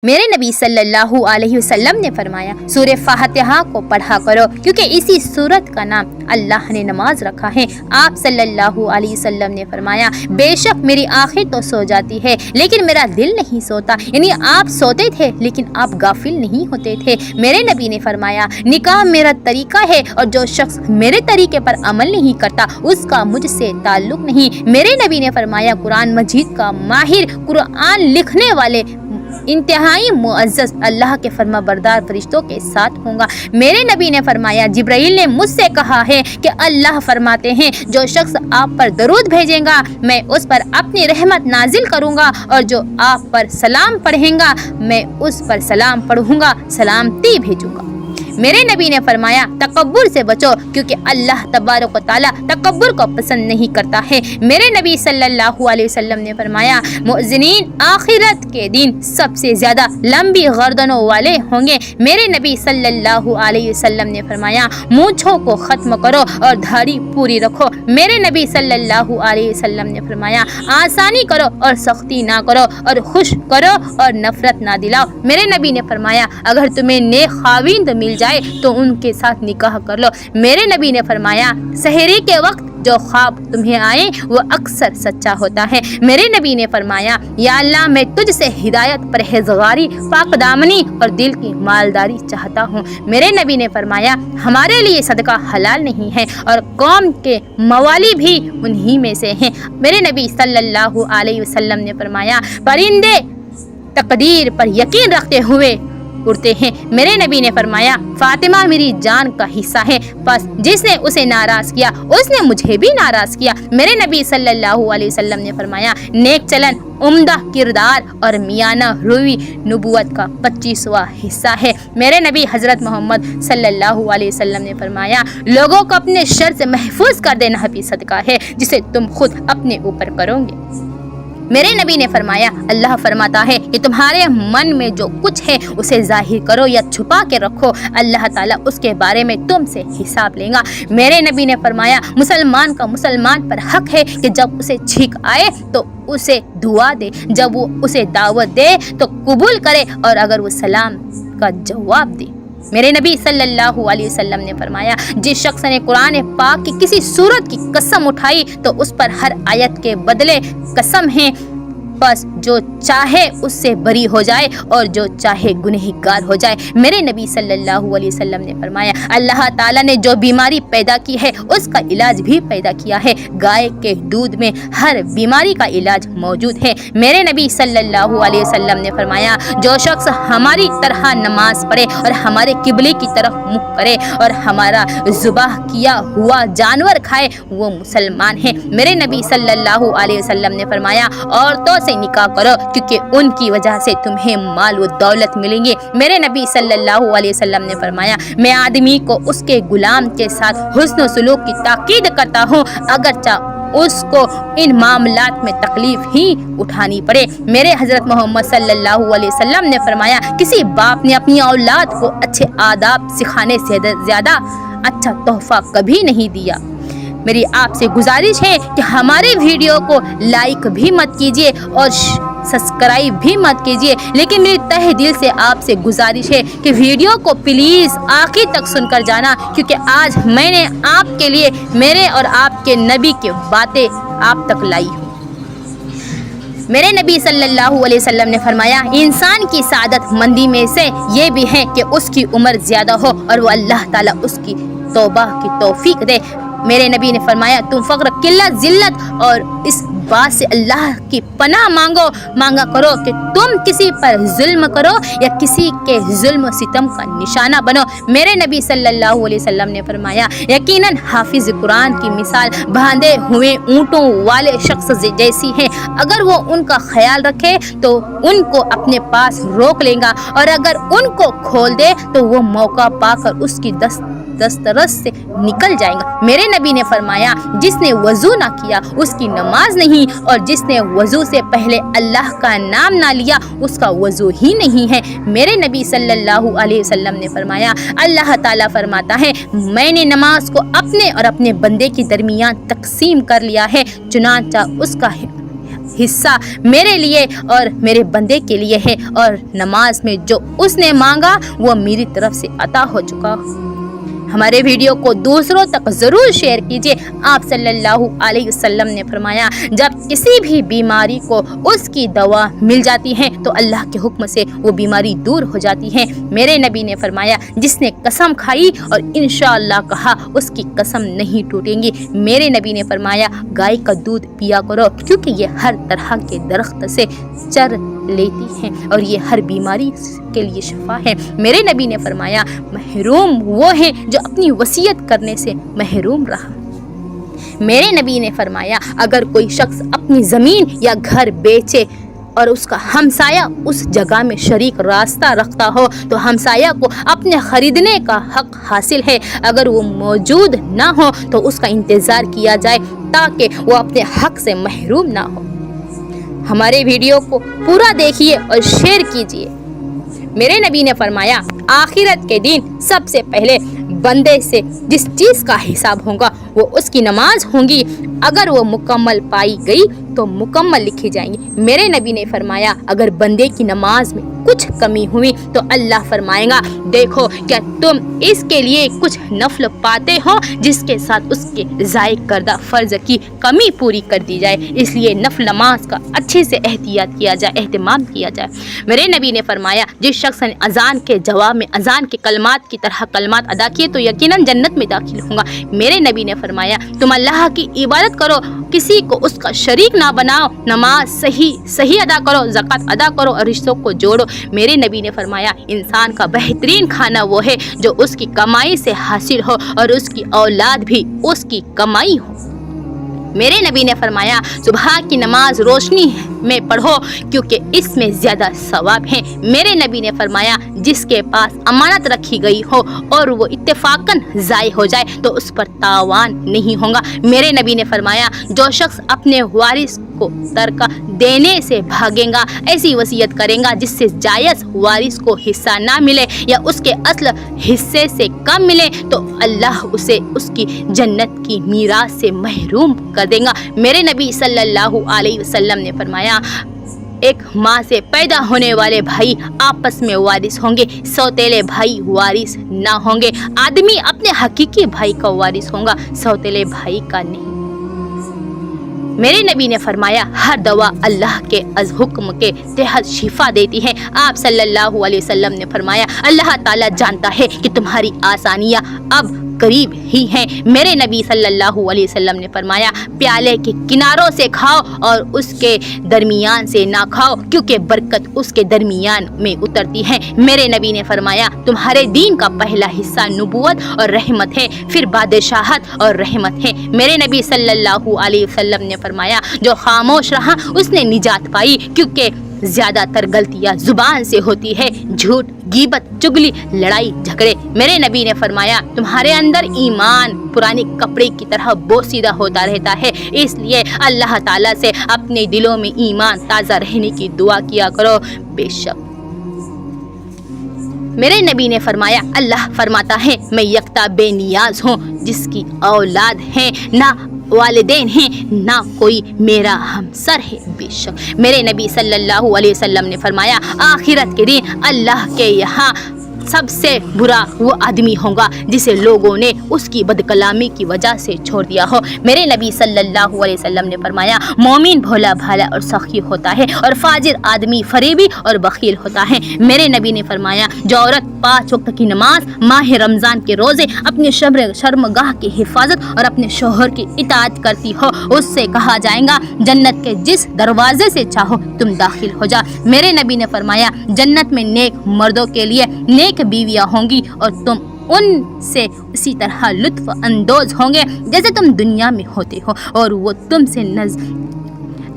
میرے نبی صلی اللہ علیہ وسلم نے فرمایا سورہ فاتحہ کو پڑھا کرو کیونکہ اسی سورت کا نام اللہ نے نماز رکھا ہے۔ آپ صلی اللہ علیہ وسلم نے فرمایا بے شک میری آنکھیں تو سو جاتی ہے لیکن میرا دل نہیں سوتا، یعنی آپ سوتے تھے لیکن آپ غافل نہیں ہوتے تھے۔ میرے نبی نے فرمایا نکاح میرا طریقہ ہے اور جو شخص میرے طریقے پر عمل نہیں کرتا اس کا مجھ سے تعلق نہیں۔ میرے نبی نے فرمایا قرآن مجید کا ماہر، قرآن لکھنے والے انتہائی معزز اللہ کے فرما بردار فرشتوں کے ساتھ ہوں گا۔ میرے نبی نے فرمایا جبرائیل نے مجھ سے کہا ہے کہ اللہ فرماتے ہیں جو شخص آپ پر درود بھیجے گا میں اس پر اپنی رحمت نازل کروں گا، اور جو آپ پر سلام پڑھیں گا میں اس پر سلام پڑھوں گا، سلامتی بھیجوں گا۔ میرے نبی نے فرمایا تکبر سے بچو کیونکہ اللہ تبارک و تعالی تکبر کو پسند نہیں کرتا ہے۔ میرے نبی صلی اللہ علیہ وسلم نے فرمایا مؤذنین آخرت کے دن سب سے زیادہ لمبی گردنوں والے ہوں گے۔ میرے نبی صلی اللہ علیہ وسلم نے فرمایا مونچھوں کو ختم کرو اور داڑھی پوری رکھو۔ میرے نبی صلی اللہ علیہ وسلم نے فرمایا آسانی کرو اور سختی نہ کرو، اور خوش کرو اور نفرت نہ دلاؤ۔ میرے نبی نے فرمایا اگر تمہیں نیک خاوند مل جائے تو ان کے ساتھ نکاح کر لو۔ میرے نبی نے فرمایا سحری کے وقت جو خواب تمہیں آئے وہ اکثر سچا ہوتا ہے۔ میرے نبی نے فرمایا یا اللہ میں تجھ سے ہدایت، پرہیزگاری، پاک دامنی اور دل کی مالداری چاہتا ہوں۔ میرے نبی نے فرمایا ہمارے لیے صدقہ حلال نہیں ہے اور قوم کے موالی بھی انہی میں سے ہیں۔ میرے نبی صلی اللہ علیہ وسلم نے فرمایا پرندے تقدیر پر یقین رکھتے ہوئے اڑتے ہیں۔ میرے نبی نے فرمایا فاطمہ میری جان کا حصہ ہے، بس جس نے اسے ناراض کیا اس نے مجھے بھی ناراض کیا۔ میرے نبی صلی اللہ علیہ وسلم نے فرمایا نیک چلن، عمدہ کردار اور میانہ روی نبوت کا 25واں حصہ ہے۔ میرے نبی حضرت محمد صلی اللہ علیہ وسلم نے فرمایا لوگوں کو اپنے شر سے محفوظ کر دینا بھی صدقہ ہے جسے تم خود اپنے اوپر کرو گے۔ میرے نبی نے فرمایا اللہ فرماتا ہے کہ تمہارے من میں جو کچھ ہے اسے ظاہر کرو یا چھپا کے رکھو، اللہ تعالیٰ اس کے بارے میں تم سے حساب لے گا۔ میرے نبی نے فرمایا مسلمان کا مسلمان پر حق ہے کہ جب اسے چھینک آئے تو اسے دعا دے، جب وہ اسے دعوت دے تو قبول کرے، اور اگر وہ سلام کا جواب دے۔ میرے نبی صلی اللہ علیہ وسلم نے فرمایا جس شخص نے قرآن پاک کی کسی سورت کی قسم اٹھائی تو اس پر ہر آیت کے بدلے قسم ہے، بس جو چاہے اس سے بری ہو جائے اور جو چاہے گنہگار ہو جائے۔ میرے نبی صلی اللہ علیہ وسلم نے فرمایا اللہ تعالیٰ نے جو بیماری پیدا کی ہے اس کا علاج بھی پیدا کیا ہے، گائے کے دودھ میں ہر بیماری کا علاج موجود ہے۔ میرے نبی صلی اللہ علیہ وسلم نے فرمایا جو شخص ہماری طرح نماز پڑھے اور ہمارے قبلے کی طرف منہ کرے اور ہمارا ذبح کیا ہوا جانور کھائے وہ مسلمان ہے۔ میرے نبی صلی اللہ علیہ وسلم نے فرمایا عورتوں سے نکاح کرو کیونکہ ان کی وجہ سے تمہیں مال و دولت ملیں گے۔ میرے نبی صلی اللہ علیہ وسلم نے فرمایا میں آدمی کو اس کے غلام کے ساتھ حسن و سلوک کی تاکید کرتا ہوں اگرچہ اس کو ان معاملات میں تکلیف ہی اٹھانی پڑے۔ میرے حضرت محمد صلی اللہ علیہ وسلم نے فرمایا کسی باپ نے اپنی اولاد کو اچھے آداب سکھانے سے زیادہ اچھا تحفہ کبھی نہیں دیا۔ میری آپ سے گزارش ہے کہ ہمارے ویڈیو کو لائک بھی مت کیجیے اور سبسکرائب بھی مت کیجیے، لیکن میری تہ دل سے آپ سے گزارش ہے کہ ویڈیو کو پلیز آخر تک سن کر جانا، کیونکہ آج میں نے آپ کے لیے میرے اور آپ کے نبی کی باتیں آپ تک لائی ہوں۔ میرے نبی صلی اللہ علیہ وسلم نے فرمایا انسان کی سعادت مندی میں سے یہ بھی ہے کہ اس کی عمر زیادہ ہو اور وہ اللہ تعالیٰ اس کی توبہ کی توفیق دے۔ میرے نبی نے فرمایا تم فقر، قلت، ذلت اور اس بات سے اللہ کی پناہ مانگا کرو کہ تم کسی پر ظلم کرو یا کسی کے ظلم و ستم کا نشانہ بنو۔ میرے نبی صلی اللہ علیہ وسلم نے فرمایا یقیناً حافظ قرآن کی مثال باندھے ہوئے اونٹوں والے شخص جیسی ہے، اگر وہ ان کا خیال رکھے تو ان کو اپنے پاس روک لے گا، اور اگر ان کو کھول دے تو وہ موقع پا کر اس کی دسترس سے نکل جائے گا۔ میرے نبی نے فرمایا جس نے وضو نہ کیا اس کی نماز نہیں، اور جس نے وضو سے پہلے اللہ کا نام نہ لیا اس کا وضو ہی نہیں ہے۔ میرے نبی صلی اللہ علیہ وسلم نے فرمایا اللہ تعالیٰ فرماتا ہے میں نے نماز کو اپنے اور اپنے بندے کے درمیان تقسیم کر لیا ہے، چنانچہ اس کا حصہ میرے لیے اور میرے بندے کے لیے ہے، اور نماز میں جو اس نے مانگا وہ میری طرف سے عطا ہو چکا۔ ہمارے ویڈیو کو دوسروں تک ضرور شیئر کیجیے۔ آپ صلی اللہ علیہ وسلم نے فرمایا جب کسی بھی بیماری کو اس کی دوا مل جاتی ہے تو اللہ کے حکم سے وہ بیماری دور ہو جاتی ہے۔ میرے نبی نے فرمایا جس نے قسم کھائی اور انشاءاللہ کہا اس کی قسم نہیں ٹوٹیں گی۔ میرے نبی نے فرمایا گائے کا دودھ پیا کرو کیونکہ یہ ہر طرح کے درخت سے چر لیتی ہیں اور یہ ہر بیماری کے لیے شفا ہے۔ میرے نبی نے فرمایا محروم وہ ہے جو اپنی وصیت کرنے سے محروم رہا۔ میرے نبی نے فرمایا اگر کوئی شخص اپنی زمین یا گھر بیچے اور اس کا ہمسایہ اس جگہ میں شریک راستہ رکھتا ہو تو ہمسایہ کو اپنے خریدنے کا حق حاصل ہے۔ اگر وہ موجود نہ ہو تو اس کا انتظار کیا جائے تاکہ وہ اپنے حق سے محروم نہ ہو۔ ہمارے ویڈیو کو پورا دیکھیے اور شیئر کیجیے۔ میرے نبی نے فرمایا آخرت کے دن سب سے پہلے بندے سے جس چیز کا حساب ہوگا وہ اس کی نماز ہوگی، اگر وہ مکمل پائی گئی تو مکمل لکھی جائیں گی۔ میرے نبی نے فرمایا اگر بندے کی نماز میں کچھ کمی ہوئی تو اللہ فرمائے گا دیکھو کیا تم اس کے لیے کچھ نفل پاتے ہو جس کے ساتھ اس کے ضائع کردہ فرض کی کمی پوری کر دی جائے، اس لیے نفل نماز کا اچھے سے احتیاط کیا جائے، اہتمام کیا جائے۔ میرے نبی نے فرمایا جس شخص نے اذان کے جواب میں اذان کے کلمات کی طرح کلمات ادا کیے تو یقیناً جنت میں داخل ہوں گا۔ میرے نبی نے فرمایا تم اللہ کی عبادت کرو، کسی کو اس کا شریک نہ بناؤ، نماز صحیح ادا کرو، زکوٰۃ ادا کرو اور رشتوں کو جوڑو۔ میرے نبی نے فرمایا انسان کا بہترین کھانا وہ ہے جو اس کی کمائی سے حاصل ہو اور اس کی اولاد بھی اس کی کمائی ہو۔ میرے نبی نے فرمایا صبح کی نماز روشنی میں پڑھو کیونکہ اس میں زیادہ ثواب ہے۔ میرے نبی نے فرمایا جس کے پاس امانت رکھی گئی ہو اور وہ اتفاقاً ضائع ہو جائے تو اس پر تاوان نہیں ہوگا۔ میرے نبی نے فرمایا جو شخص اپنے وارث کو ترکہ دینے سے بھاگے گا، ایسی وصیت کرے گا جس سے جائز وارث کو حصہ نہ ملے یا اس کے اصل حصے سے کم ملے تو اللہ اسے اس کی جنت کی میراث سے محروم کر دے گا۔ میرے نبی صلی اللہ علیہ وسلم نے فرمایا ایک ماں سے پیدا ہونے والے بھائی آپس میں وارث ہوں گے، سوتیلے بھائی وارث نہ ہوں گے۔ آدمی اپنے حقیقی بھائی کا وارث ہوگا، سوتیلے بھائی کا نہیں۔ میرے نبی نے فرمایا ہر دوا اللہ کے از حکم کے تحت شفا دیتی ہے۔ آپ صلی اللہ علیہ وسلم نے فرمایا اللہ تعالیٰ جانتا ہے کہ تمہاری آسانیاں اب قریب ہی ہیں۔ میرے نبی صلی اللہ علیہ وسلم نے فرمایا پیالے کے کناروں سے کھاؤ اور اس کے درمیان سے نہ کھاؤ کیونکہ برکت اس کے درمیان میں اترتی ہے۔ میرے نبی نے فرمایا تمہارے دین کا پہلا حصہ نبوت اور رحمت ہے، پھر بادشاہت اور رحمت ہے۔ میرے نبی صلی اللہ علیہ وسلم نے فرمایا جو خاموش رہا اس نے نجات پائی کیونکہ زیادہ تر غلطیاں زبان سے ہوتی ہے، جھوٹ، غیبت، چگلی، لڑائی جھگڑے۔ میرے نبی نے فرمایا تمہارے اندر ایمان پرانے کپڑے کی طرح بوسیدہ ہوتا رہتا ہے، اس لیے اللہ تعالیٰ سے اپنے دلوں میں ایمان تازہ رہنے کی دعا کیا کرو۔ بے شک میرے نبی نے فرمایا اللہ فرماتا ہے میں یکتا بے نیاز ہوں، جس کی اولاد ہے نہ والدین ہیں نہ کوئی میرا ہمسر ہے۔ بے شک میرے نبی صلی اللہ علیہ وسلم نے فرمایا آخرت کے دن اللہ کے یہاں سب سے برا وہ آدمی ہوگا جسے لوگوں نے اس کی بدکلامی کی وجہ سے چھوڑ دیا ہو۔ میرے نبی صلی اللہ علیہ وسلم نے فرمایا مومن بھولا بھالا اور سخی ہوتا ہے اور فاجر آدمی فریبی اور بخیل ہوتا ہے۔ میرے نبی نے فرمایا جو عورت 5 وقت کی نماز، ماہ رمضان کے روزے، اپنے شرمگاہ کی حفاظت اور اپنے شوہر کی اطاعت کرتی ہو اس سے کہا جائے گا جنت کے جس دروازے سے چاہو تم داخل ہو جا۔ میرے نبی نے فرمایا جنت میں نیک مردوں کے لیے نیک بیویاں ہوں گی اور تم ان سے اسی طرح لطف اندوز ہوں گے جیسے تم دنیا میں ہوتے ہو اور وہ تم سے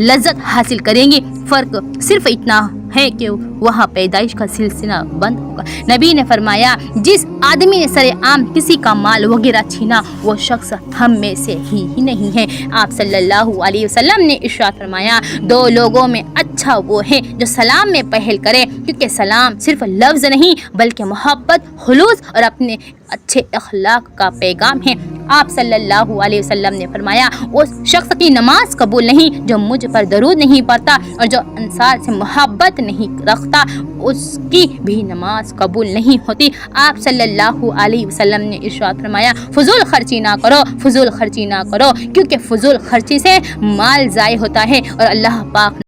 لذت حاصل کریں گی۔ فرق صرف اتنا ہے کہ وہاں پیدائش کا سلسلہ بند ہوگا۔ نبی نے فرمایا جس آدمی نے سرے عام کسی کا مال وغیرہ چھینا وہ شخص ہم میں سے ہی نہیں ہے۔ آپ صلی اللہ علیہ وسلم نے ارشاد فرمایا 2 لوگوں میں اچھا وہ ہے جو سلام میں پہل کرے کیونکہ سلام صرف لفظ نہیں بلکہ محبت، خلوص اور اپنے اچھے اخلاق کا پیغام ہے۔ آپ صلی اللہ علیہ وسلم نے فرمایا اس شخص کی نماز قبول نہیں جو مجھ پر درود نہیں پڑھتا اور جو انصار سے محبت نہیں رکھتا، اس کی بھی نماز قبول نہیں ہوتی۔ آپ صلی اللہ علیہ وسلم نے ارشاد فرمایا فضول خرچی نہ کرو، فضول خرچی نہ کرو، کیونکہ فضول خرچی سے مال ضائع ہوتا ہے اور اللہ پاک